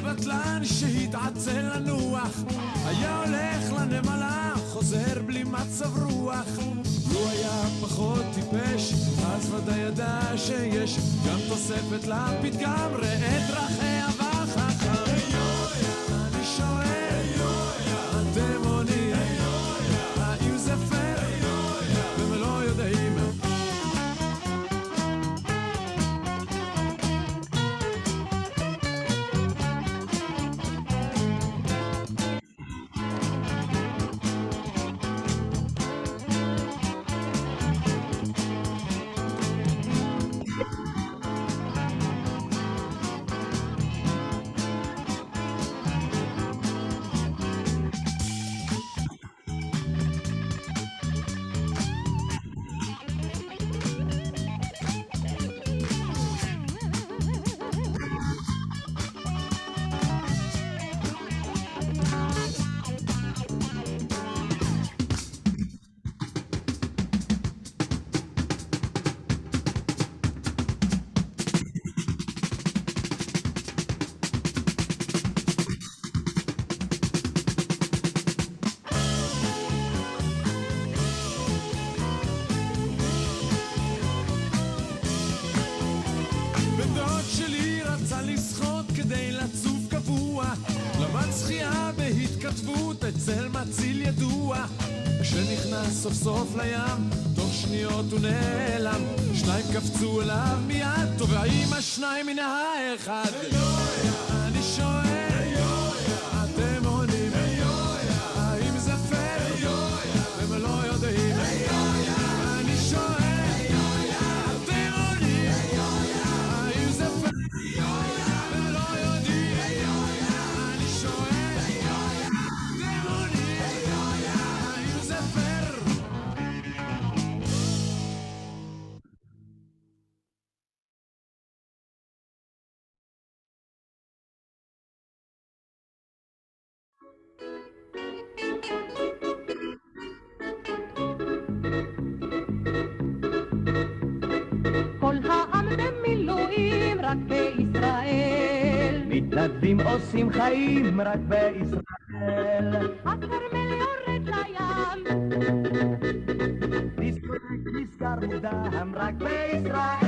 בטלן שהתעצל לנוח, היה הולך לנמלה, חוזר בלי מצב רוח. הוא היה פחות טיפש, אז ודאי ידע שיש גם תוספת לפתגם, ראה את דרכיה וחכם. אני שואל, אתם עונים, האם זה פייר? והם לא יודעים. סוף סוף לים, תוך שניות הוא נעלם, שניים קפצו אליו מיד, טובעים השניים מן האחד. אני שואל, אתם עונים, האם זה פייר? והם לא יודעים. אני שואל, אתם עונים, האם זה פייר? והם לא יודעים. אני שואל, אתם עונים, האם זה פייר? כל העם במילואים רק בישראל, מתנדבים עושים חיים רק בישראל. הכרמל יורד לים, דיסקוטק נסגר מוקדם רק בישראל.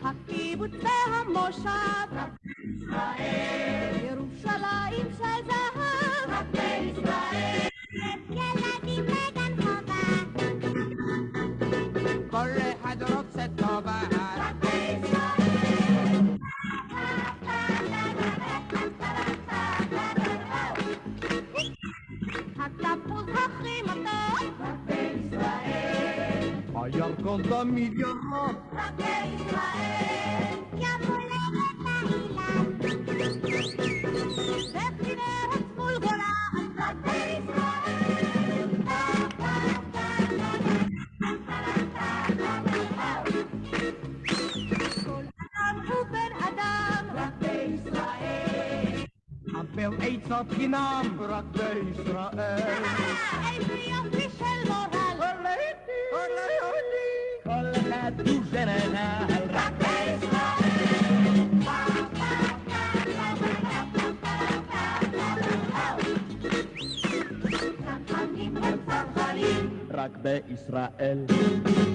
הקיבוץ והמושב רק בישראל. ירושלים של זהב רק בישראל. ילדים בגן חובה, כל אחד רוצה טובה רק בישראל. התפוז הכי מתוק רק בישראל. הירקון תמיד ירוק רק בישראל. ים הולדת לאילן וכנרת מול גולן רק בישראל. כל אדם הוא בן אדם רק בישראל. חבר עצות חינם רק בישראל. איזה יופי של מורל כל אחד הוא ג'נרל רק בישראל. צנחנים הם צנחנים רק בישראל.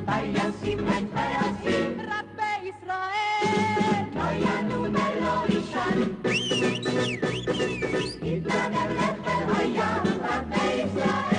טייסים הם טייסים רק בישראל. לא ינום ולא יישן, יתגנב לחיל הים רק בישראל.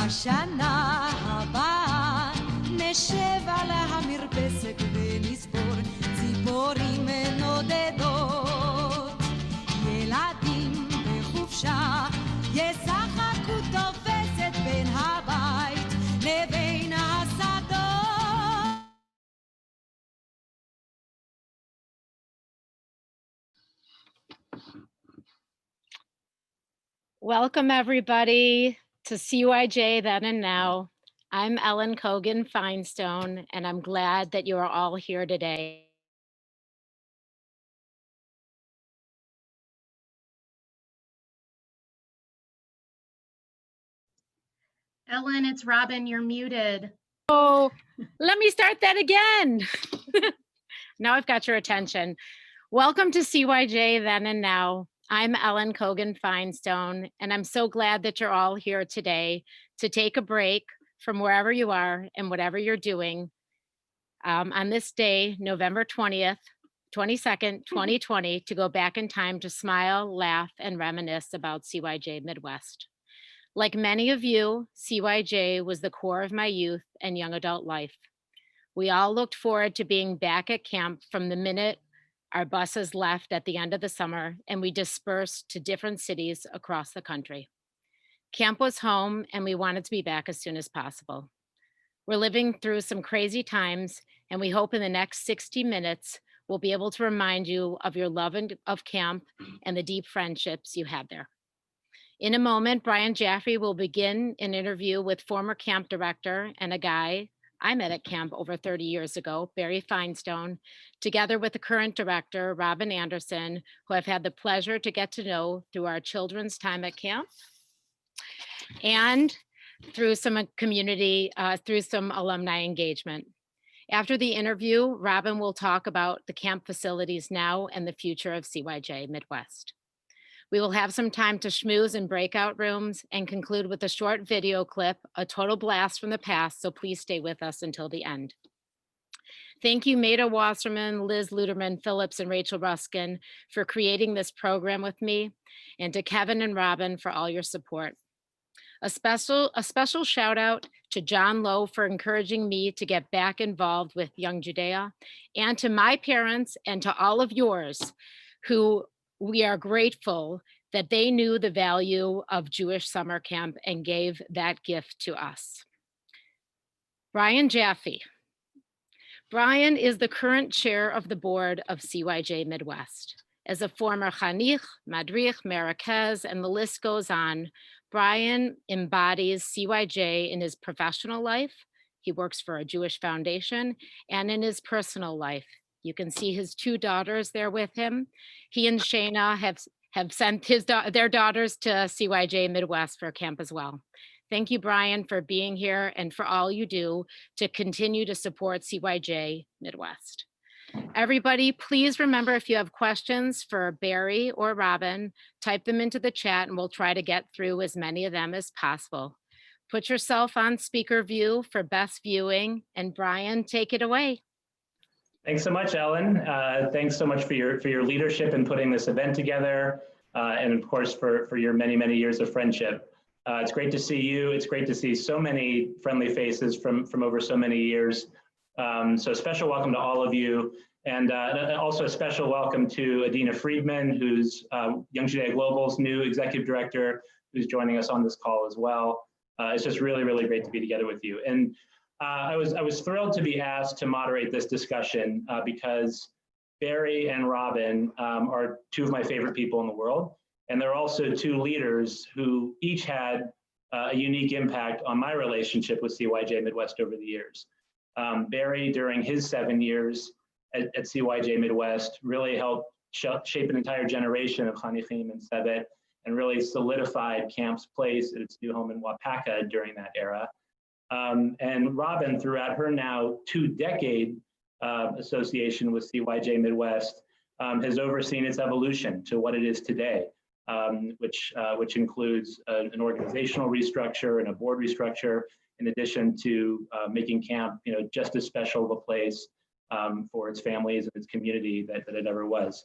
בשנה הבאה נשב על המרפסת ונספור ציפורים נודדות. ילדים בחופשה ישחקו תופסת בין הבית לבין השדות. Welcome everybody to CYJ Then and Now. I'm Ellen Kogan Finestone, and I'm glad that you are all here today. Ellen, it's Robin, you're muted. Oh, let me start that again. Now I've got your attention. Welcome to CYJ Then and Now. I'm Ellen Kogan Finestone, and I'm so glad that you're all here today to take a break from wherever you are and whatever you're doing on this day, November 22nd, 2020, to go back in time to smile, laugh, and reminisce about CYJ Midwest. Like many of you, CYJ was the core of my youth and young adult life. We all looked forward to being back at camp from the minute our buses left at the end of the summer, and we dispersed to different cities across the country. Camp was home, and we wanted to be back as soon as possible. We're living through some crazy times, and we hope in the next 60 minutes, we'll be able to remind you of your love of camp and the deep friendships you had there. In a moment, Brian Jaffe will begin an interview with former camp director and a guy I met at camp over 30 years ago, Barry Finestone, together with the current director, Robin Anderson, who I've had the pleasure to get to know through our children's time at camp and through some community, through some alumni engagement. After the interview, Robin will talk about the camp facilities now and the future of CYJ Midwest. We will have some time to schmooze in breakout rooms and conclude with a short video clip, a total blast from the past, so please stay with us until the end. Thank you, Maida Wasserman, Liz Luderman Phillips, and Rachel Ruskin for creating this program with me, and to Kevin and Robin for all your support. A special shout out to John Lowe for encouraging me to get back involved with Young Judea, and to my parents and to all of yours who we are grateful that they knew the value of Jewish summer camp and gave that gift to us. Brian Jaffe. Brian is the current chair of the board of CYJ Midwest. As a former Chanich, Madrich, Merakez, and the list goes on, Brian embodies CYJ in his professional life. He works for a Jewish foundation, and in his personal life. You can see his two daughters there with him. He and Shayna have sent their daughters to CYJ Midwest for camp as well. Thank you, Brian, for being here and for all you do to continue to support CYJ Midwest. Everybody, please remember, if you have questions for Barry or Robin, type them into the chat and we'll try to get through as many of them as possible. Put yourself on speaker view for best viewing, and Brian, take it away. Thanks so much, Ellen. Thanks so much for your leadership in putting this event together, and of course for your many years of friendship. It's great to see you. It's great to see so many friendly faces from over so many years. So a special welcome to all of you, and also a special welcome to Adina Friedman, who's Young Judea Global's new executive director, who's joining us on this call as well. It's just really great to be together with you. And I was thrilled to be asked to moderate this discussion because Barry and Robin are two of my favorite people in the world, and they're also two leaders who each had a unique impact on my relationship with CYJ Midwest over the years. Barry, during his 7 years at CYJ Midwest, really helped shape an entire generation of Chanichim and Sebet, and really solidified camp's place at its new home in Wapaka during that era. And Robin, throughout her now 2-decade association with CYJ Midwest, has overseen its evolution to what it is today, which includes an organizational restructure and a board restructure, in addition to making camp, just as special of a place for its families and its community that it ever was.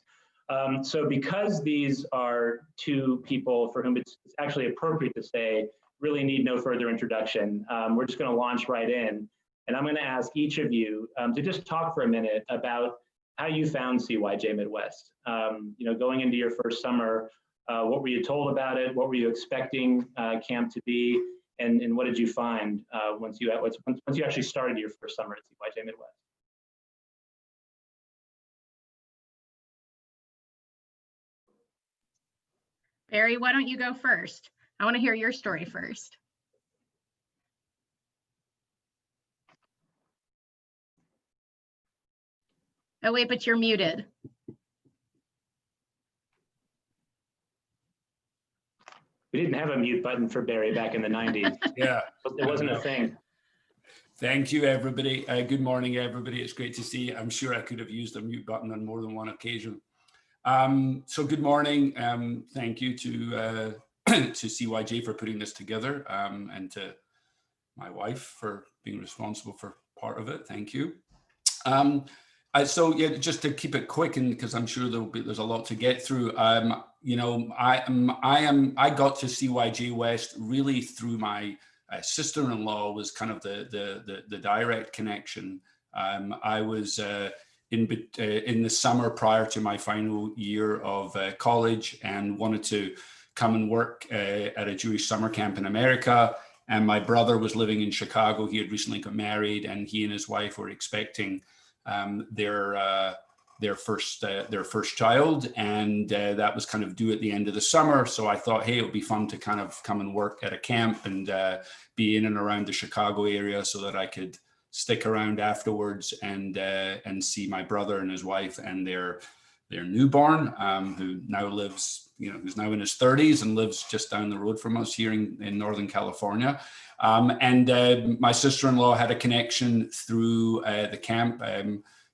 So because these are two people for whom it's actually appropriate to say really need no further introduction. We're just going to launch right in. And I'm going to ask each of you to just talk for a minute about how you found CYJ Midwest. Going into your first summer, what were you told about it? What were you expecting camp to be? And what did you find once you actually started your first summer at CYJ Midwest? Barry, why don't you go first? I want to hear your story first. Oh, wait, but you're muted. We didn't have a mute button for Barry back in the 90s. Yeah. It wasn't a thing. Thank you, everybody. Good morning, everybody. It's great to see you. I'm sure I could have used a mute button on more than one occasion. So good morning. Thank you to CYJ for putting this together, and to my wife for being responsible for part of it. Thank you. So yeah, just to keep it quick, and because I'm sure there's a lot to get through. I got to CYJ West really through my sister-in-law was kind of the direct connection. I was in the summer prior to my final year of college and wanted to come and work at a Jewish summer camp in America. And my brother was living in Chicago. He had recently got married, and he and his wife were expecting their first child, and that was kind of due at the end of the summer. So I thought, hey, it would be fun to kind of come and work at a camp and be in and around the Chicago area so that I could stick around afterwards and see my brother and his wife and their newborn, who now lives, who's now in his 30s and lives just down the road from us here in Northern California. And my sister-in-law had a connection through the camp.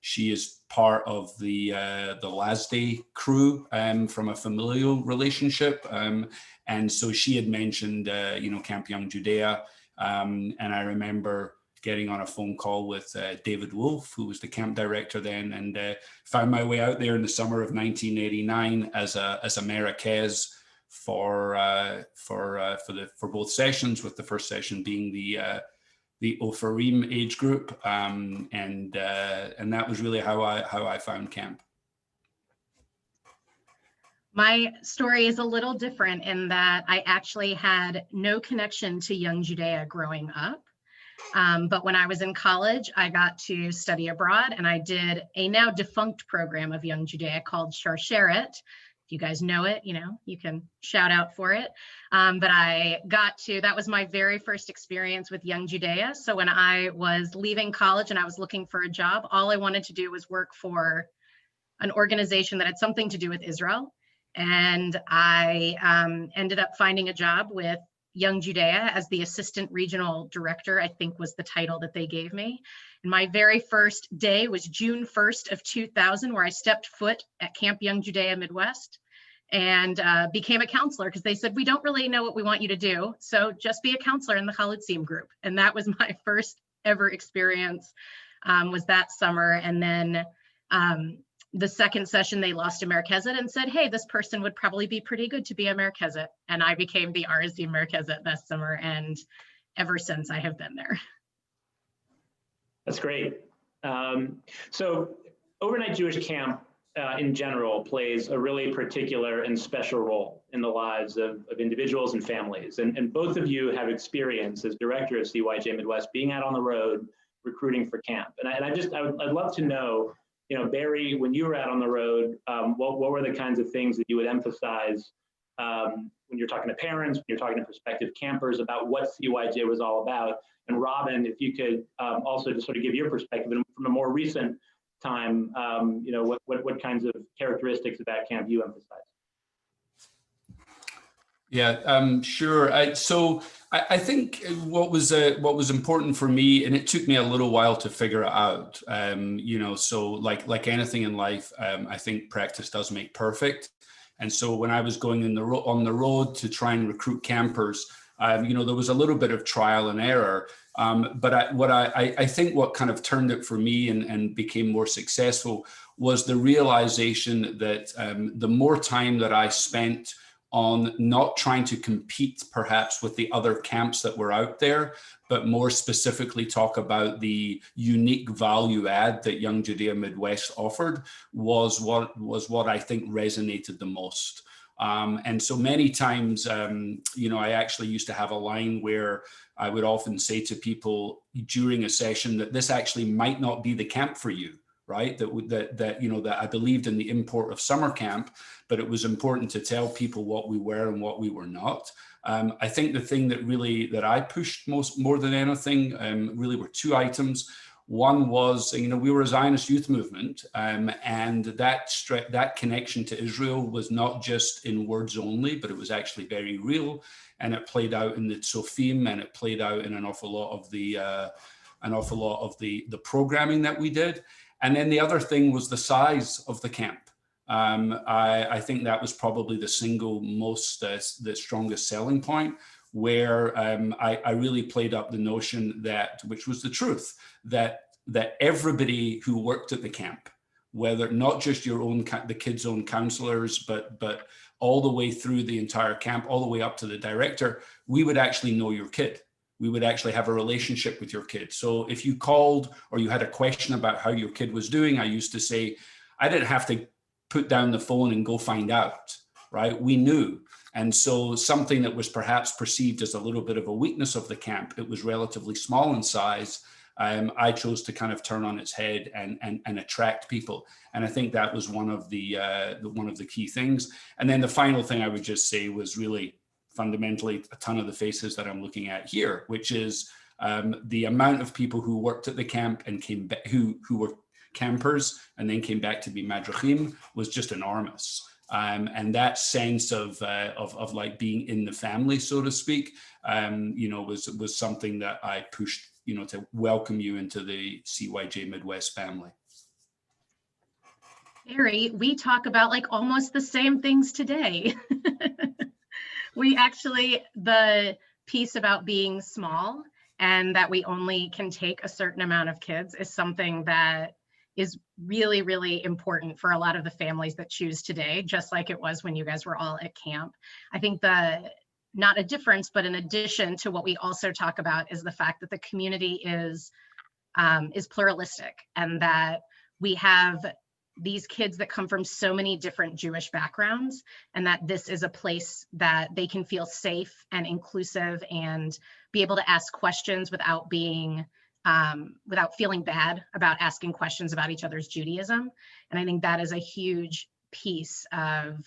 She is part of the Lasday crew from a familial relationship. And so she had mentioned, Camp Young Judea. And I remember getting on a phone call with David Wolf, who was the camp director then, and found my way out there in the summer of 1989 as a Marquez for both sessions, with the first session being the Opharim age group, and that was really how I found camp. My story is a little different in that I actually had no connection to Young Judea growing up. But when I was in college, I got to study abroad, and I did a now defunct program of Young Judea called Sharsheret. If you guys know it, you can shout out for it. But that was my very first experience with Young Judea. So when I was leaving college and I was looking for a job, all I wanted to do was work for an organization that had something to do with Israel. And I ended up finding a job with Young Judea as the assistant regional director, I think was the title that they gave me. And my very first day was June 1st of 2000, where I stepped foot at Camp Young Judea Midwest and became a counselor, because they said, we don't really know what we want you to do, so just be a counselor in the Chalutzim group. And that was my first ever experience, was that summer. And then the second session, they lost a Merkezet and said, hey, this person would probably be pretty good to be a Merkezet. And I became the RSD Merkezet that summer. And ever since, I have been there. That's great. So overnight Jewish camp in general plays a really particular and special role in the lives of individuals and families. And both of you have experience as director of CYJ Midwest being out on the road recruiting for camp. And I'd love to know, Barry, when you were out on the road, what were the kinds of things that you would emphasize when you're talking to parents, when you're talking to prospective campers about what CYJ was all about? And Robin, if you could also just sort of give your perspective from a more recent time, what kinds of characteristics about camp you emphasize? Yeah, sure. So I think what was important for me, and it took me a little while to figure it out. So like anything in life, I think practice does make perfect. And so when I was going on the road to try and recruit campers, there was a little bit of trial and error. But I think what kind of turned it for me and became more successful was the realization that the more time that I spent on not trying to compete perhaps with the other camps that were out there, but more specifically talk about the unique value add that Young Judea Midwest offered was what I think resonated the most. And so many times, I actually used to have a line where I would often say to people during a session that this actually might not be the camp for you, right? That I believed in the import of summer camp, but it was important to tell people what we were and what we were not. I think the thing that I pushed more than anything really were two items. One was, we were a Zionist youth movement, and that connection to Israel was not just in words only, but it was actually very real, and it played out in the Tzofim, and it played out in an awful lot of the programming that we did. And then the other thing was the size of the camp. I think that was probably the single most, the strongest selling point, where I really played up the notion that, which was the truth, that everybody who worked at the camp, whether not just the kids' own counselors, but all the way through the entire camp, all the way up to the director, we would actually know your kid. We would actually have a relationship with your kid. So if you called or you had a question about how your kid was doing, I used to say, I didn't have to put down the phone and go find out, right? We knew. And so something that was perhaps perceived as a little bit of a weakness of the camp, it was relatively small in size. I chose to kind of turn on its head and attract people. And I think that was one of the key things. And then the final thing I would just say was really fundamentally a ton of the faces that I'm looking at here, which is the amount of people who worked at the camp and came back, who were campers and then came back to be madrachim, was just enormous. And that sense of like being in the family, so to speak, was something that I pushed, to welcome you into the CYJ Midwest family. Barry, we talk about like almost the same things today. We actually, the piece about being small and that we only can take a certain amount of kids is something that is really, really important for a lot of the families that choose today, just like it was when you guys were all at camp. I think not a difference, but an addition to what we also talk about is the fact that the community is pluralistic, and that we have these kids that come from so many different Jewish backgrounds, and that this is a place that they can feel safe and inclusive and be able to ask questions without feeling bad about asking questions about each other's Judaism. And I think that is a huge piece of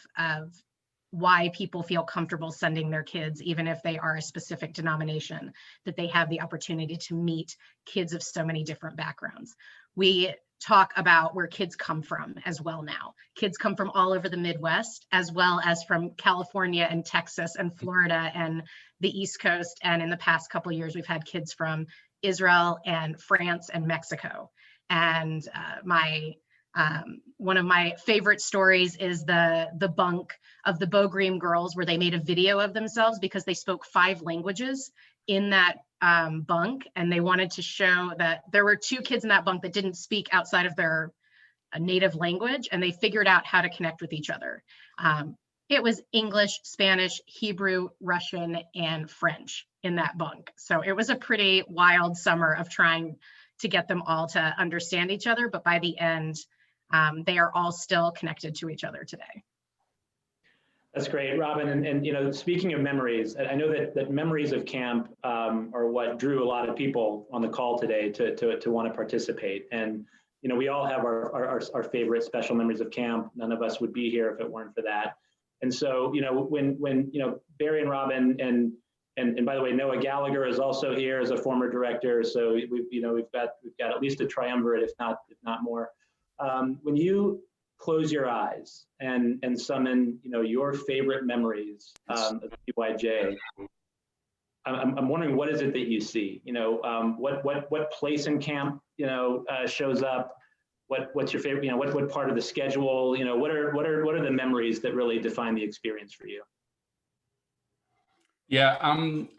why people feel comfortable sending their kids, even if they are a specific denomination, that they have the opportunity to meet kids of so many different backgrounds. We talk about where kids come from as well now. Kids come from all over the Midwest, as well as from California and Texas and Florida and the East Coast. And in the past couple of years, we've had kids from Israel and France and Mexico. And one of my favorite stories is the bunk of the Bogrim girls, where they made a video of themselves because they spoke 5 languages in that bunk, and they wanted to show that there were 2 kids in that bunk that didn't speak outside of their native language, and they figured out how to connect with each other. It was English, Spanish, Hebrew, Russian, and French in that bunk. So it was a pretty wild summer of trying to get them all to understand each other, but by the end, they are all still connected to each other today. That's great, Robin. And speaking of memories, I know that memories of camp are what drew a lot of people on the call today to want to participate. And we all have our favorite special memories of camp. None of us would be here if it weren't for that. And so when Barry and Robin and by the way, Noah Gallagher is also here as a former director. So we've got at least a triumvirate, if not more. When you close your eyes and summon, your favorite memories of CYJ, I'm wondering, what is it that you see? What place in camp, shows up? What's your favorite? What part of the schedule? What are the memories that really define the experience for you? Yeah,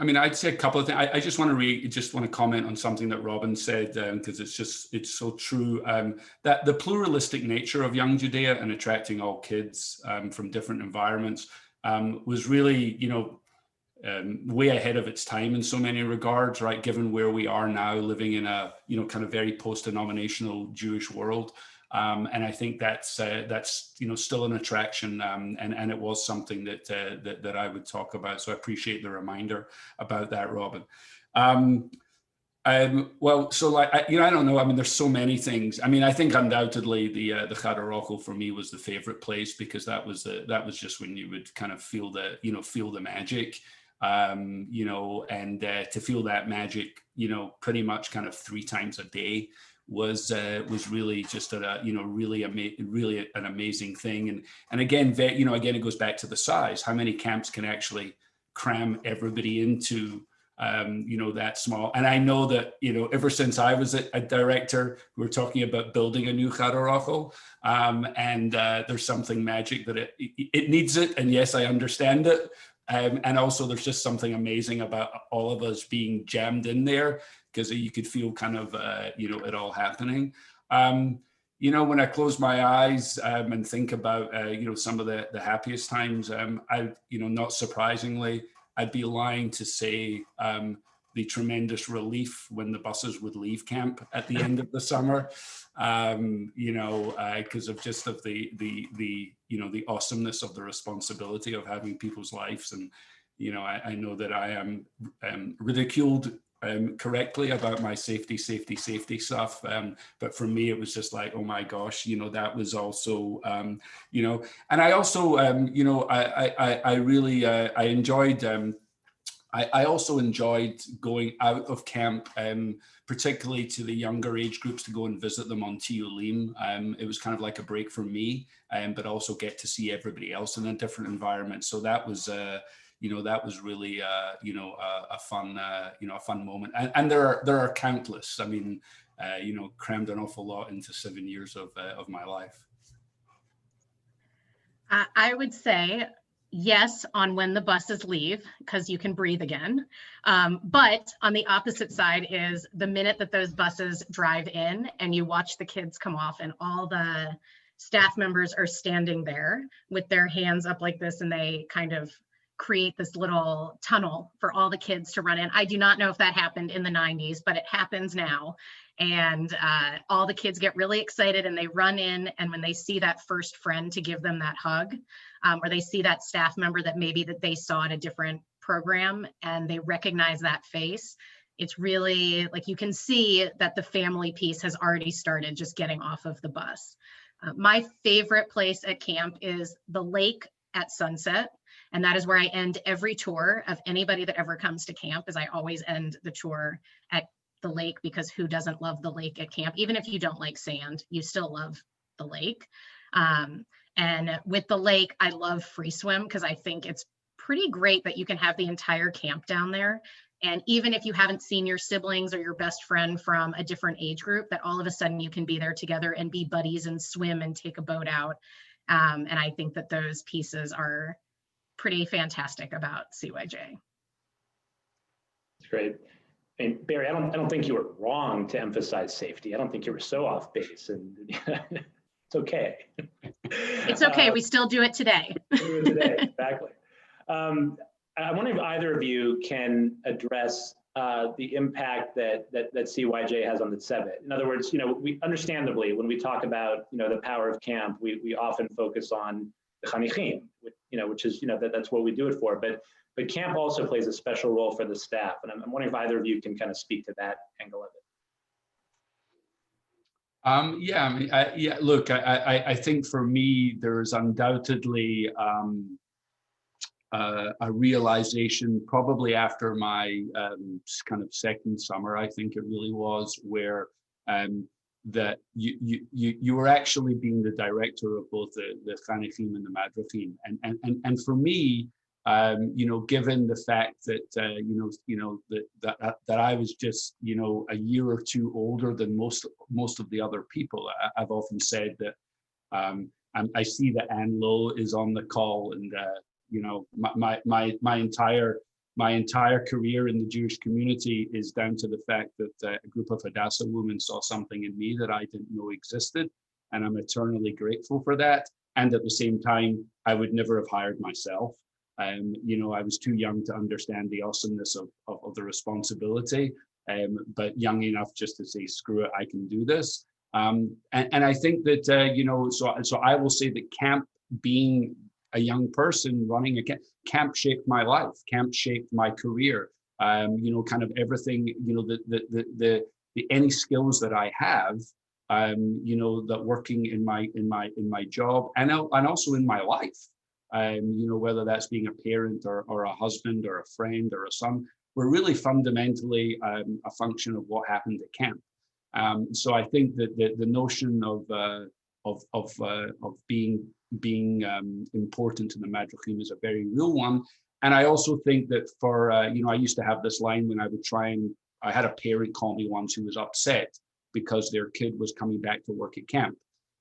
I'd say a couple of things. I just want to comment on something that Robin said, because it's so true. That the pluralistic nature of Young Judea and attracting all kids from different environments, was really, way ahead of its time in so many regards, right? Given where we are now, living in a, kind of very post-denominational Jewish world. And I think that's still an attraction, and it was something that I would talk about. So I appreciate the reminder about that, Robin. Well, so like I don't know. I mean, there's so many things. I mean, I think undoubtedly the Chadar Rochel for me was the favorite place, because that was just when you would kind of feel the magic, and to feel that magic, pretty much kind of 3 times a day was really just really an amazing thing. And again, again, it goes back to the size. How many camps can actually cram everybody into that small? And I know that, ever since I was a director, we were talking about building a new Chadar Rochel, and there's something magic that it needs it. And yes, I understand it. And also there's just something amazing about all of us being jammed in there, because you could feel kind of, it all happening. When I close my eyes and think about, some of the happiest times, not surprisingly, I'd be lying to say the tremendous relief when the buses would leave camp at the end of the summer, because of the awesomeness of the responsibility of having people's lives. And, I know that I am ridiculed correctly about my safety stuff. But for me, it was just like, oh my gosh, that was also, and I also, I really, I enjoyed, I also enjoyed going out of camp, particularly to the younger age groups, to go and visit them on Tiolim. It was kind of like a break for me, but also get to see everybody else in a different environment. So that was, that was really, a fun moment. And there are countless. I mean, crammed an awful lot into 7 years of my life. I would say yes on when the buses leave, because you can breathe again. But on the opposite side is the minute that those buses drive in and you watch the kids come off and all the staff members are standing there with their hands up like this, and they kind of create this little tunnel for all the kids to run in. I do not know if that happened in the 90s, but it happens now. And all the kids get really excited and they run in. And when they see that first friend to give them that hug, or they see that staff member that maybe that they saw at a different program and they recognize that face, it's really like you can see that the family piece has already started just getting off of the bus. My favorite place at camp is the lake at sunset. And that is where I end every tour of anybody that ever comes to camp, is I always end the tour at the lake, because who doesn't love the lake at camp? Even if you don't like sand, you still love the lake. And with the lake, I love free swim, because I think it's pretty great that you can have the entire camp down there. And even if you haven't seen your siblings or your best friend from a different age group, that all of a sudden you can be there together and be buddies and swim and take a boat out. And I think that those pieces are pretty fantastic about CYJ. That's great. I mean, Barry, I don't think you were wrong to emphasize safety. I don't think you were so off base, and it's okay. It's okay. We still do it today. Do it today, exactly. I wonder if either of you can address the impact that CYJ has on the Tzevet. In other words, we understandably, when we talk about the power of camp, we often focus on the chanichim, which is that's what we do it for. But camp also plays a special role for the staff, and I'm wondering if either of you can kind of speak to that angle of it. Yeah, I mean, look, I think for me, there's undoubtedly a realization probably after my kind of second summer, I think it really was, where that you were actually being the director of both the Chanichim and the Madrachim, and for me, given the fact that that I was just a year or two older than most of the other people, I've often said that I see that Anne Lowe is on the call, and my entire career in the Jewish community is down to the fact that a group of Hadassah women saw something in me that I didn't know existed, and I'm eternally grateful for that. And at the same time, I would never have hired myself. You know, I was too young to understand the awesomeness of the responsibility, but young enough just to say, screw it, I can do this. And I think that, you know, so I will say that camp, being a young person running a camp shaped my life, camp shaped my career. You know, kind of everything, you know, the any skills that I have, you know, that working in my job and also in my life, you know, whether that's being a parent or a husband or a friend or a son, were really fundamentally a function of what happened at camp. So I think that the notion of being important to the Madrugim is a very real one. And I also think that for, you know, I used to have this line when I would I had a parent call me once who was upset because their kid was coming back to work at camp.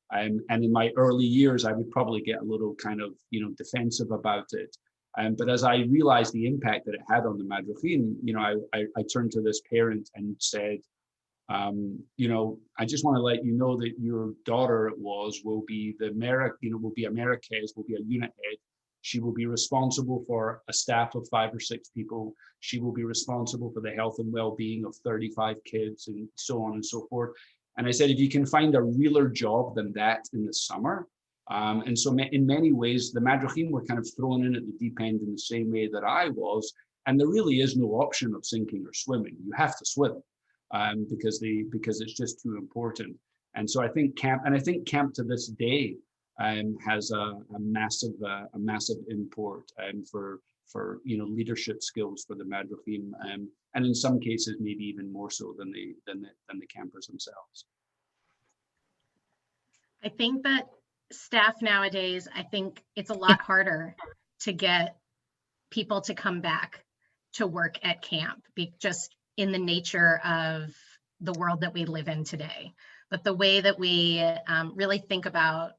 And in my early years, I would probably get a little kind of, you know, defensive about it. But as I realized the impact that it had on the Madrugim, you know, I turned to this parent and said, you know, I just want to let you know that your daughter will be will be America's, will be a unit head. She will be responsible for a staff of 5 or 6 people. She will be responsible for the health and well-being of 35 kids and so on and so forth. And I said, if you can find a realer job than that in the summer. And so in many ways, the Madrugim were kind of thrown in at the deep end in the same way that I was. And there really is no option of sinking or swimming. You have to swim because it's just too important. And so I think camp to this day has a massive import for you know, leadership skills for the Madrugim, and in some cases maybe even more so than the campers themselves. I think that staff nowadays, I think it's a lot harder to get people to come back to work at camp, just in the nature of the world that we live in today. But the way that we really think about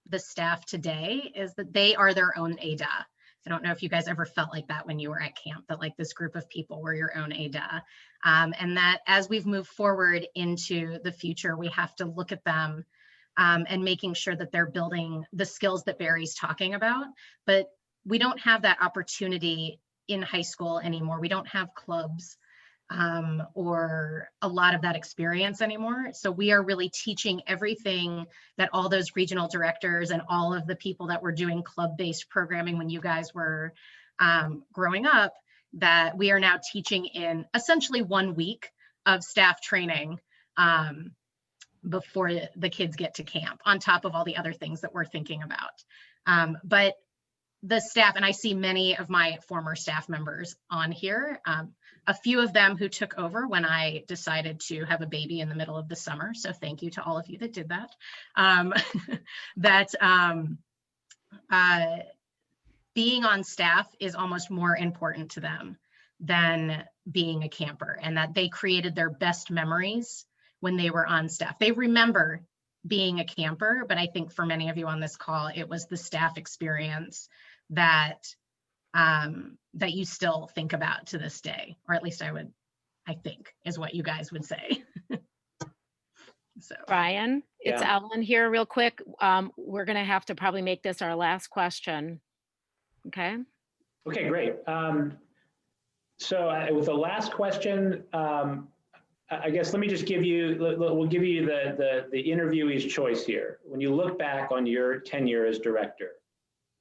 the staff today is that they are their own ADA. I don't know if you guys ever felt like that when you were at camp, that like this group of people were your own ADA. And that as we've moved forward into the future, we have to look at them and making sure that they're building the skills that Barry's talking about. But we don't have that opportunity in high school anymore. We don't have clubs or a lot of that experience anymore. So we are really teaching everything that all those regional directors and all of the people that were doing club-based programming when you guys were growing up, that we are now teaching in essentially 1 week of staff training before the kids get to camp, on top of all the other things that we're thinking about. But the staff, and I see many of my former staff members on here, a few of them who took over when I decided to have a baby in the middle of the summer. So thank you to all of you that did that. Being on staff is almost more important to them than being a camper, and that they created their best memories when they were on staff. They remember being a camper, but I think for many of you on this call, it was the staff experience that that you still think about to this day, or at least I think is what you guys would say. So Brian, it's Ellen here real quick. We're gonna have to probably make this our last question. Okay. Okay, great. So with the last question, I guess let me just we'll give you the interviewee's choice here. When you look back on your tenure as director,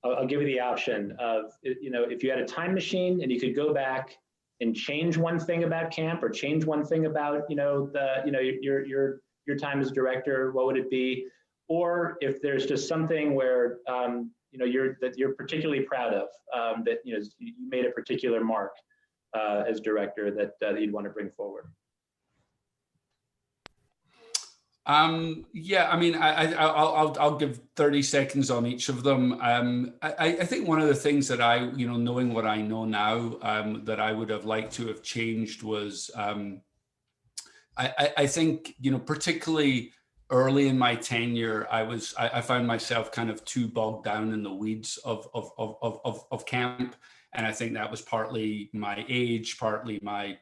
I'll give you the option of, you know, if you had a time machine and you could go back and change one thing about camp or change one thing about, you know, your time as director, what would it be? Or if there's just something where, you know, you're particularly proud of, that, you know, you made a particular mark as director that you'd want to bring forward. Yeah, I mean, I'll give 30 seconds on each of them. I think one of the things that you know, knowing what I know now, that I would have liked to have changed was, I think, you know, particularly early in my tenure, I found myself kind of too bogged down in the weeds of camp. And I think that was partly my age, partly my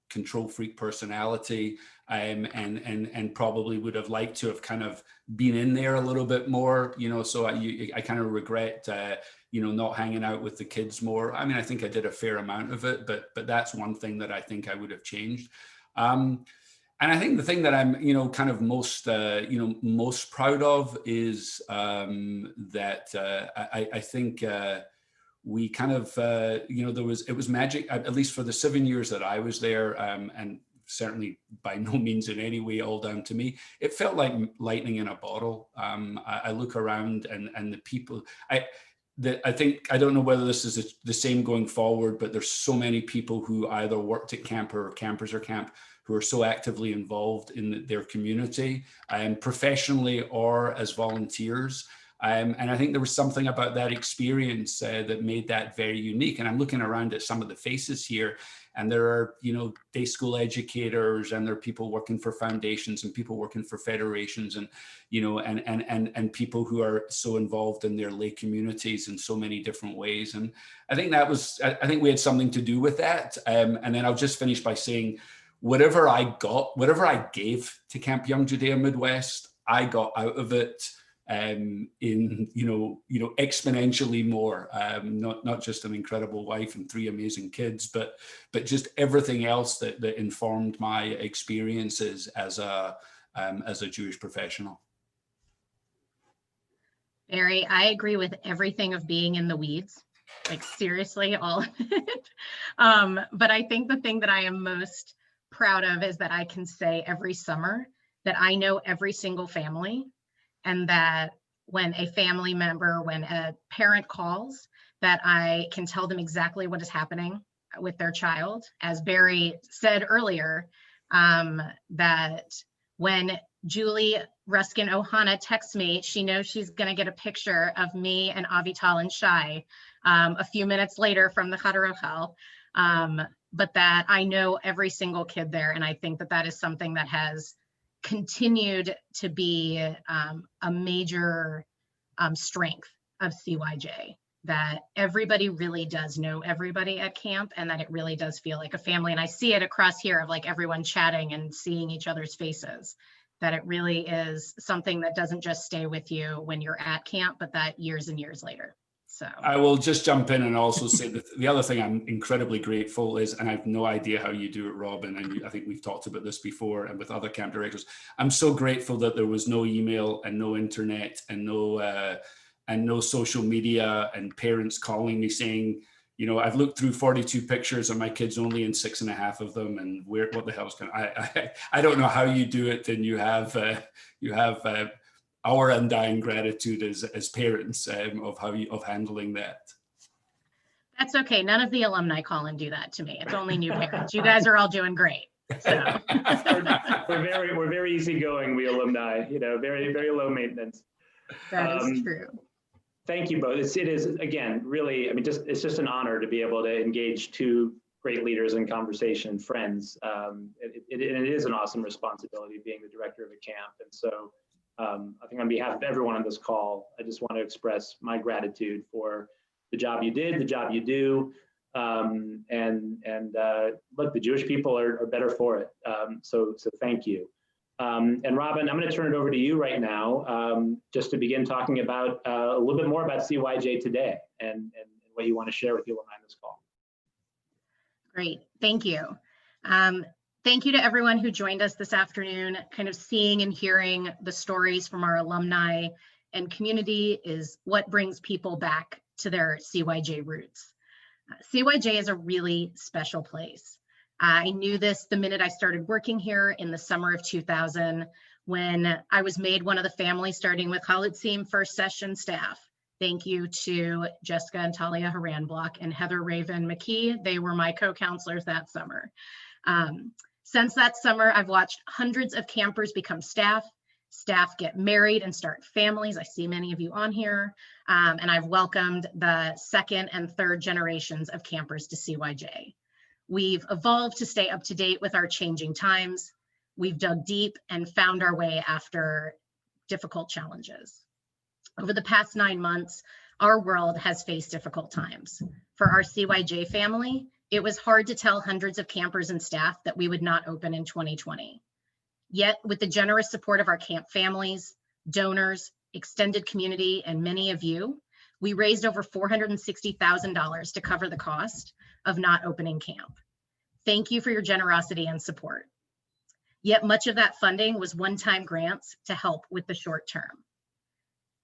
control freak personality, and probably would have liked to have kind of been in there a little bit more, you know, so I kind of regret, you know, not hanging out with the kids more. I mean, I think I did a fair amount of it, but that's one thing that I think I would have changed. And I think the thing that I'm, you know, kind of most, you know, most proud of is that I think we kind of, you know, it was magic, at least for the 7 years that I was there, and certainly by no means in any way all down to me. It felt like lightning in a bottle. I look around and the people, I think, I don't know whether this is the same going forward, but there's so many people who either worked at camp or campers or camp who are so actively involved in their community, professionally or as volunteers. And I think there was something about that experience that made that very unique. And I'm looking around at some of the faces here, and there are, you know, day school educators, and there are people working for foundations and people working for federations, and, you know, and people who are so involved in their lay communities in so many different ways. And I think I think we had something to do with that. And then I'll just finish by saying, whatever I gave to Camp Young Judea Midwest, I got out of it in you know exponentially more. Not just an incredible wife and 3 amazing kids, but just everything else that informed my experiences as a Jewish professional. Barry, I agree with everything of being in the weeds, like seriously, all of it. But I think the thing that I am most proud of is that I can say every summer that I know every single family, and that when a family member, when a parent calls, that I can tell them exactly what is happening with their child. As Barry said earlier, that when Julie Ruskin Ohana texts me, she knows she's going to get a picture of me and Avital and Shai a few minutes later from the Chadarochel. But that I know every single kid there. And I think that that is something that has continued to be a major strength of CYJ, that everybody really does know everybody at camp, and that it really does feel like a family. And I see it across here of like everyone chatting and seeing each other's faces, that it really is something that doesn't just stay with you when you're at camp, but that years and years later. So I will just jump in and also say that the other thing I'm incredibly grateful is, and I have no idea how you do it, Robin, and I think we've talked about this before and with other camp directors, I'm so grateful that there was no email and no internet and no social media and parents calling me saying, you know, I've looked through 42 pictures and my kid's only in 6.5 of them, and what the hell's going on? I don't know how you do it, and you have our undying gratitude as parents of handling that. that's okay. None of the alumni call and do that to me. It's only new parents. You guys are all doing great. So we're very easygoing, we alumni. You know, very low maintenance. that is true. Thank you both. It is again really. I mean, it's just an honor to be able to engage 2 great leaders in conversation, friends. It is an awesome responsibility being the director of a camp, and so. I think on behalf of everyone on this call, I just want to express my gratitude for the job you did, the job you do, and look, the Jewish people are better for it. So thank you. And Robin, I'm going to turn it over to you right now, just to begin talking about a little bit more about CYJ today and what you want to share with the alumni on this call. Great, thank you. Thank you to everyone who joined us this afternoon. Kind of seeing and hearing the stories from our alumni and community is what brings people back to their CYJ roots. CYJ is a really special place. I knew this the minute I started working here in the summer of 2000, when I was made one of the family starting with Halitzim first session staff. Thank you to Jessica and Talia Haranblock and Heather Raven McKee. They were my co-counselors that summer. Since that summer, I've watched hundreds of campers become staff get married and start families. I see many of you on here. And I've welcomed the 2nd and 3rd generations of campers to CYJ. We've evolved to stay up to date with our changing times. We've dug deep and found our way after difficult challenges. Over the past 9 months, our world has faced difficult times. For our CYJ family, It was hard to tell hundreds of campers and staff that we would not open in 2020. Yet, with the generous support of our camp families, donors, extended community, and many of you, we raised over $460,000 to cover the cost of not opening camp. Thank you for your generosity and support. Yet much of that funding was one-time grants to help with the short term.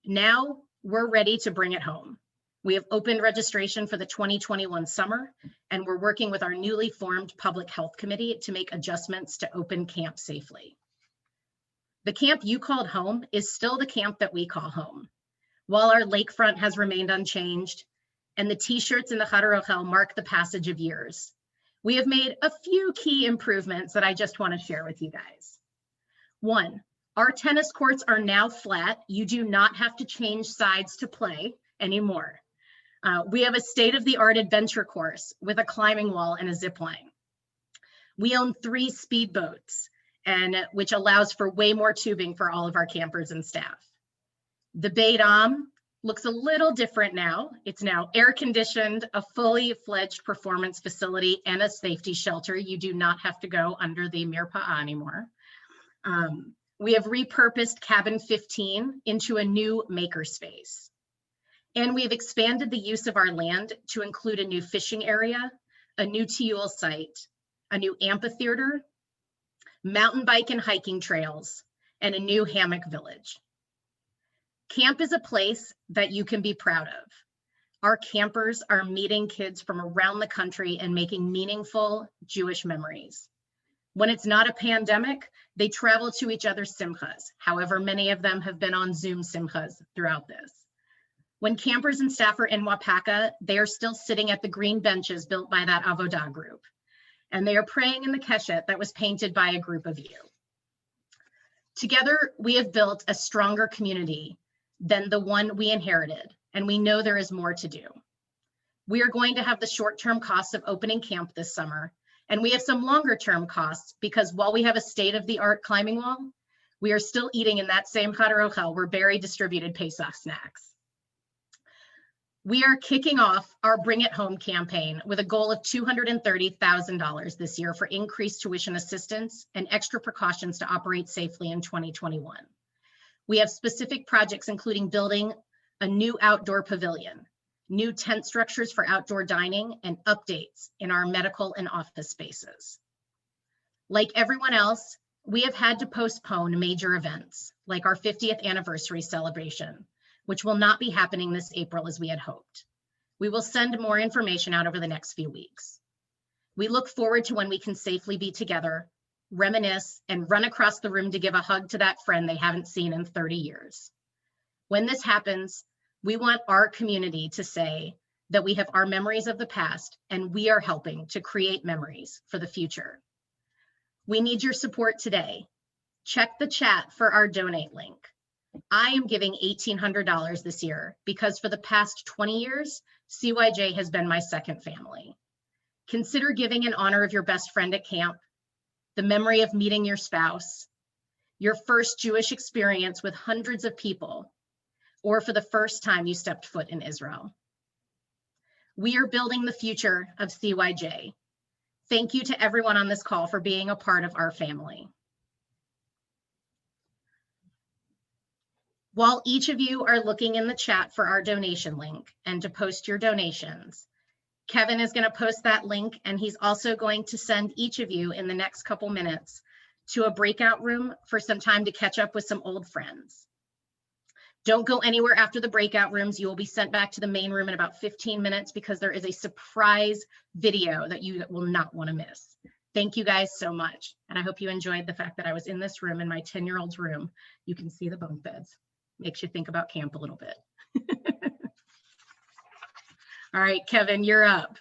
Now we're ready to bring it home. We have opened registration for the 2021 summer, and we're working with our newly formed Public Health Committee to make adjustments to open camp safely. The camp you called home is still the camp that we call home. While our lakefront has remained unchanged, and the t-shirts in the Char Rochel mark the passage of years, we have made a few key improvements that I just want to share with you guys. One, our tennis courts are now flat. You do not have to change sides to play anymore. We have a state-of-the-art adventure course with a climbing wall and a zip line. We own 3 speedboats, which allows for way more tubing for all of our campers and staff. The Bay Dom looks a little different now. It's now air-conditioned, a fully fledged performance facility, and a safety shelter. You do not have to go under the Mirpa'a anymore. We have repurposed Cabin 15 into a new makerspace. And we've expanded the use of our land to include a new fishing area, a new Tiul site, a new amphitheater, mountain bike and hiking trails, and a new hammock village. Camp is a place that you can be proud of. Our campers are meeting kids from around the country and making meaningful Jewish memories. When it's not a pandemic, they travel to each other's simchas. However, many of them have been on Zoom simchas throughout this. When campers and staff are in Wapaka, they are still sitting at the green benches built by that Avodah group. And they are praying in the keshet that was painted by a group of you. Together, we have built a stronger community than the one we inherited, and we know there is more to do. We are going to have the short-term costs of opening camp this summer, and we have some longer-term costs because while we have a state-of-the-art climbing wall, we are still eating in that same Char Rochel where Barry distributed Pesach snacks. We are kicking off our Bring It Home campaign with a goal of $230,000 this year for increased tuition assistance and extra precautions to operate safely in 2021. We have specific projects including building a new outdoor pavilion, new tent structures for outdoor dining, and updates in our medical and office spaces. Like everyone else, we have had to postpone major events like our 50th anniversary celebration, which will not be happening this April as we had hoped. We will send more information out over the next few weeks. We look forward to when we can safely be together, reminisce, and run across the room to give a hug to that friend they haven't seen in 30 years. When this happens, we want our community to say that we have our memories of the past and we are helping to create memories for the future. We need your support today. Check the chat for our donate link. I am giving $1,800 this year because for the past 20 years, CYJ has been my second family. Consider giving in honor of your best friend at camp, the memory of meeting your spouse, your first Jewish experience with hundreds of people, or for the first time you stepped foot in Israel. We are building the future of CYJ. Thank you to everyone on this call for being a part of our family. While each of you are looking in the chat for our donation link and to post your donations, Kevin is going to post that link, and he's also going to send each of you in the next couple minutes to a breakout room for some time to catch up with some old friends. Don't go anywhere after the breakout rooms. You will be sent back to the main room in about 15 minutes because there is a surprise video that you will not want to miss. Thank you guys so much. And I hope you enjoyed the fact that I was in this room, in my 10-year-old's room. You can see the bunk beds. Makes you think about camp a little bit. All right, Kevin, you're up.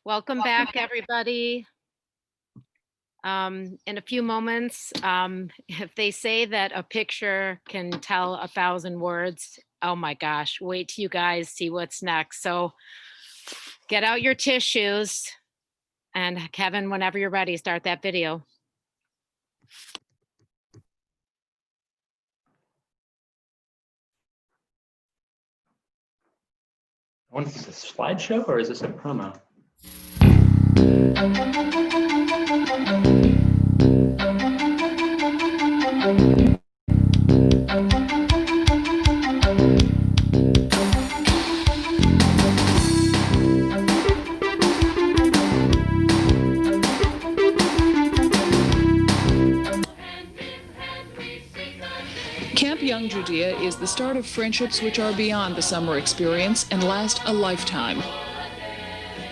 Welcome back, everybody. In a few moments, if they say that a picture can tell 1,000 words, oh my gosh, wait till you guys see what's next. So get out your tissues, and Kevin, whenever you're ready, start that video. I wonder if this is a slideshow or is this a promo? Camp Young Judea is the start of friendships which are beyond the summer experience and last a lifetime.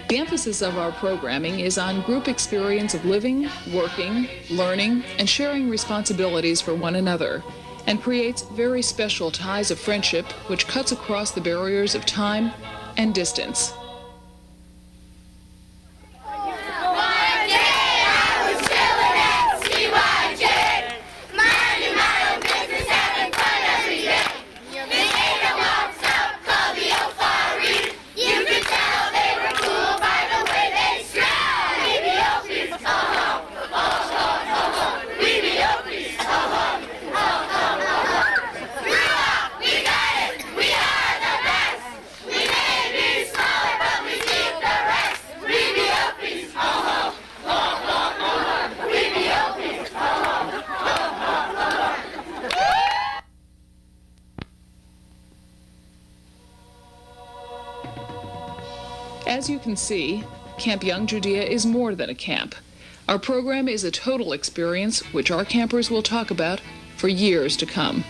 The emphasis of our programming is on group experience of living, working, learning, and sharing responsibilities for one another, and creates very special ties of friendship which cuts across the barriers of time and distance. One day I was chilling at CYJ, minding my own business, having fun every day. This lady walks up, called the O'Faree. You could tell they were cool by the way they smelled. We be Oakley's, we be Oakley's, we got it, we are the best. We may be smaller, but we keep the rest. We be Oakley's, we be Oakley's, As you can see, Camp Young Judea is more than a camp. Our program is a total experience which our campers will talk about for years to come.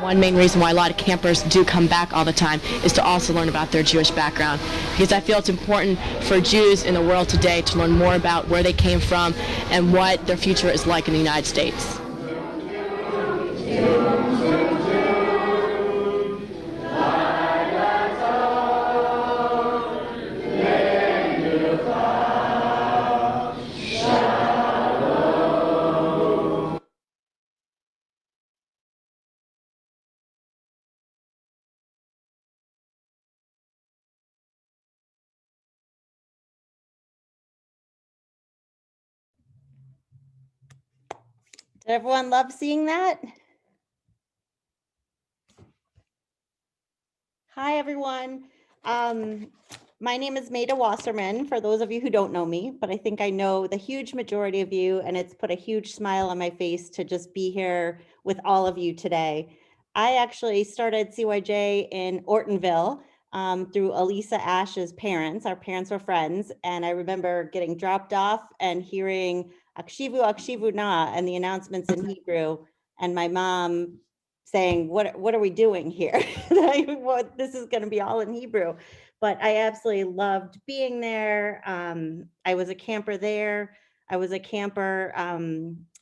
One main reason why a lot of campers do come back all the time is to also learn about their Jewish background, because I feel it's important for Jews in the world today to learn more about where they came from and what their future is like in the United States. Did everyone love seeing that? Hi, everyone. My name is Maida Wasserman, for those of you who don't know me, but I think I know the huge majority of you, and it's put a huge smile on my face to just be here with all of you today. I actually started CYJ in Ortonville through Elisa Ash's parents. Our parents were friends, and I remember getting dropped off and hearing akshivu, akshivu na, and the announcements in Hebrew, and my mom saying, what are we doing here? This is going to be all in Hebrew. But I absolutely loved being there. I was a camper there. I was a camper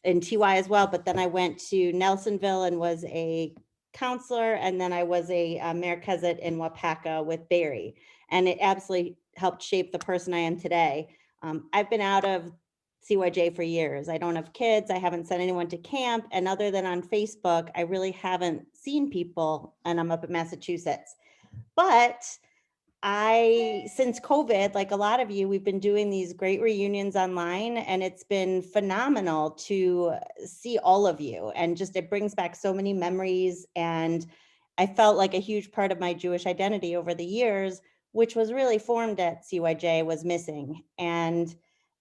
in TY as well, but then I went to Nelsonville and was a counselor, and then I was a Merkezet in Wapaka with Barry, and it absolutely helped shape the person I am today. I've been out of CYJ for years. I don't have kids. I haven't sent anyone to camp. And other than on Facebook, I really haven't seen people, and I'm up in Massachusetts. But since COVID, like a lot of you, we've been doing these great reunions online, and it's been phenomenal to see all of you. And just, it brings back so many memories. And I felt like a huge part of my Jewish identity over the years, which was really formed at CYJ, was missing. And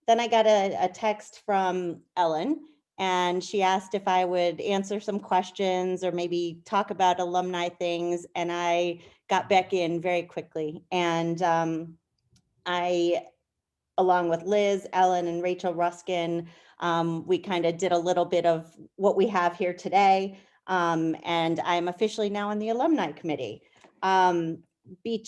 then I got a text from Ellen, and she asked if I would answer some questions or maybe talk about alumni things. And I got back in very quickly. And I, along with Liz, Ellen, and Rachel Ruskin, we kind of did a little bit of what we have here today. And I'm officially now on the alumni committee. And we've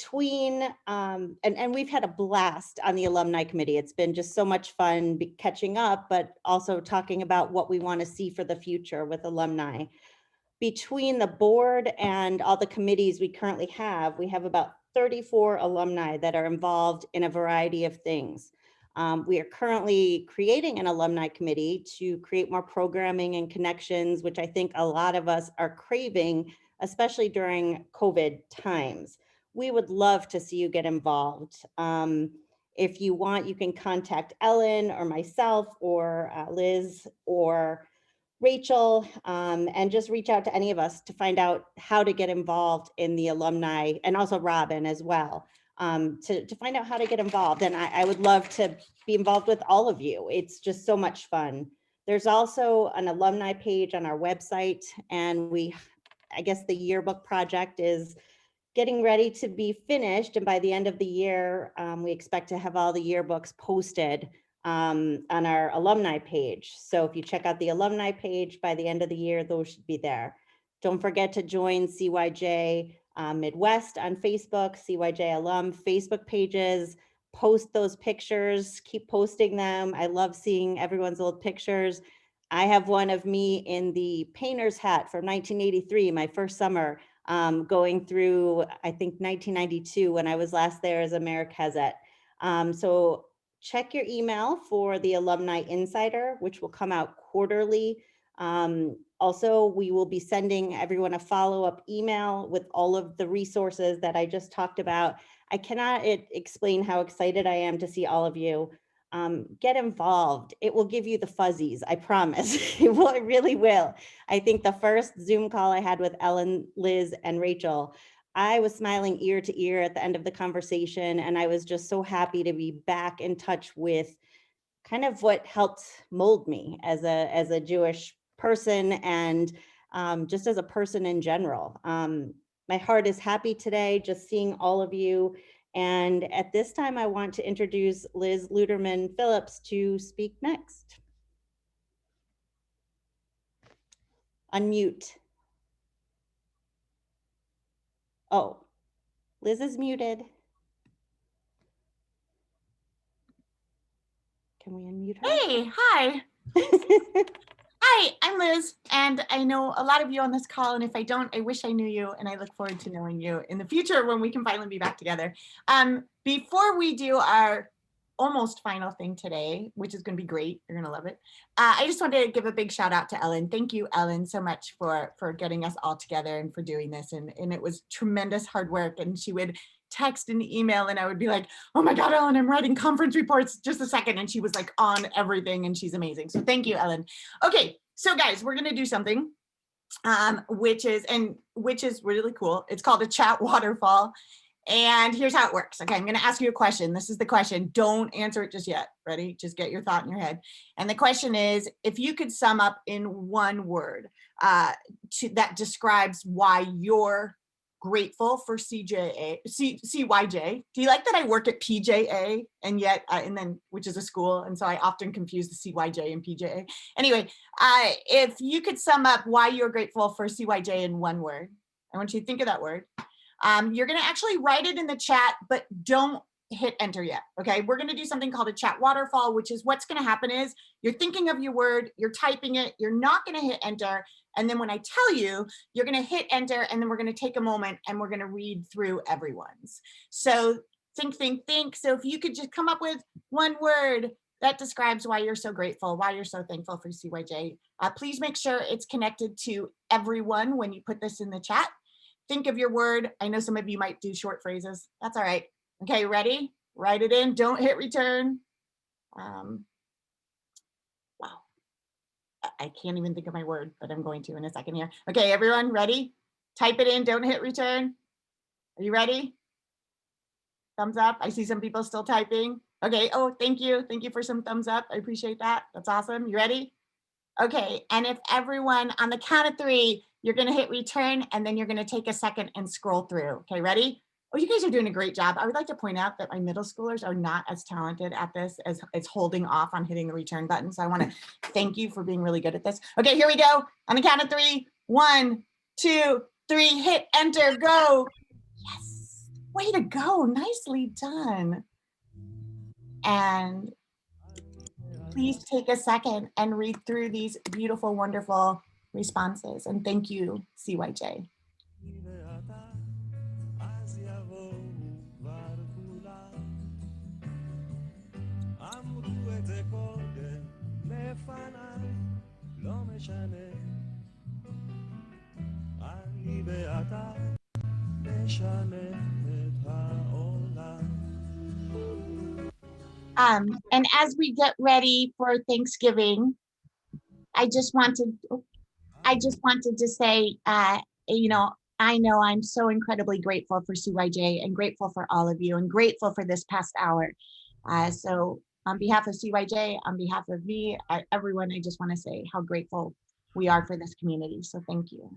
had a blast on the alumni committee. It's been just so much fun catching up, but also talking about what we want to see for the future with alumni. Between the board and all the committees we currently have, we have about 34 alumni that are involved in a variety of things. We are currently creating an alumni committee to create more programming and connections, which I think a lot of us are craving, especially during COVID times. We would love to see you get involved. If you want, you can contact Ellen or myself or Liz or Rachel, and just reach out to any of us to find out how to get involved in the alumni, and also Robin as well, to find out how to get involved. And I would love to be involved with all of you. It's just so much fun. There's also an alumni page on our website, and I guess the yearbook project is getting ready to be finished. And by the end of the year, we expect to have all the yearbooks posted on our alumni page. So if you check out the alumni page by the end of the year, those should be there. Don't forget to join CYJ Midwest on Facebook, CYJ alum Facebook pages, post those pictures, keep posting them. I love seeing everyone's old pictures. I have one of me in the painter's hat from 1983, my first summer, going through, I think, 1992 when I was last there as a Merkezet. So check your email for the Alumni Insider, which will come out quarterly. Also, we will be sending everyone a follow-up email with all of the resources that I just talked about. I cannot explain how excited I am to see all of you. Get involved. It will give you the fuzzies, I promise. It really will. I think the first Zoom call I had with Ellen, Liz, and Rachel, I was smiling ear to ear at the end of the conversation, and I was just so happy to be back in touch with kind of what helped mold me as a Jewish person, and just as a person in general. My heart is happy today, just seeing all of you. And at this time, I want to introduce Liz Luderman Phillips to speak next. Unmute. Oh, Liz is muted. Can we unmute her? Hey, hi. Hi, I'm Liz, and I know a lot of you on this call, and if I don't, I wish I knew you, and I look forward to knowing you in the future when we can finally be back together. Before we do our almost final thing today, which is going to be great, you're going to love it, I just wanted to give a big shout out to Ellen. Thank you, Ellen, so much for getting us all together and for doing this, and it was tremendous hard work, and she would text and email, and I would be like, oh my God, Ellen, I'm writing conference reports, just a second. And she was like on everything, and she's amazing. So thank you, Ellen. Okay, so guys, we're gonna do something which is really cool. It's called a chat waterfall. And here's how it works. Okay, I'm gonna ask you a question. This is the question. Don't answer it just yet. Ready? Just get your thought in your head. And the question is, if you could sum up in one word that describes why you're grateful for CYJ. Do you like that I work at PJA and yet, which is a school, and so I often confuse the CYJ and PJA. Anyway, if you could sum up why you're grateful for CYJ in one word, I want you to think of that word. You're gonna actually write it in the chat, but don't hit enter yet, okay? We're gonna do something called a chat waterfall, which is what's gonna happen is you're thinking of your word, you're typing it, you're not gonna hit enter, and then when I tell you, you're gonna hit enter, and then we're gonna take a moment and we're gonna read through everyone's. So think. So if you could just come up with one word that describes why you're so grateful, why you're so thankful for CYJ. Please make sure it's connected to everyone when you put this in the chat. Think of your word. I know some of you might do short phrases. That's all right. Okay, ready? Write it in. Don't hit return. Wow. I can't even think of my word, but I'm going to in a second here. Okay, everyone, ready? Type it in. Don't hit return. Are you ready? Thumbs up. I see some people still typing. Okay. Oh, thank you. Thank you for some thumbs up. I appreciate that. That's awesome. You ready? Okay. And if everyone on the count of 3, you're going to hit return, and then you're going to take a second and scroll through. Okay, ready? Oh, you guys are doing a great job. I would like to point out that my middle schoolers are not as talented at this as holding off on hitting the return button. So I want to thank you for being really good at this. Okay, here we go. On the count of 3, 1, 2, 3, hit enter, go. Yes, way to go. Nicely done. And please take a second and read through these beautiful, wonderful responses. And thank you, CYJ. And as we get ready for Thanksgiving, I just wanted to say, you know I'm so incredibly grateful for CYJ and grateful for all of you and grateful for this past hour. So on behalf of CYJ, on behalf of me, everyone, I just want to say how grateful we are for this community. So thank you.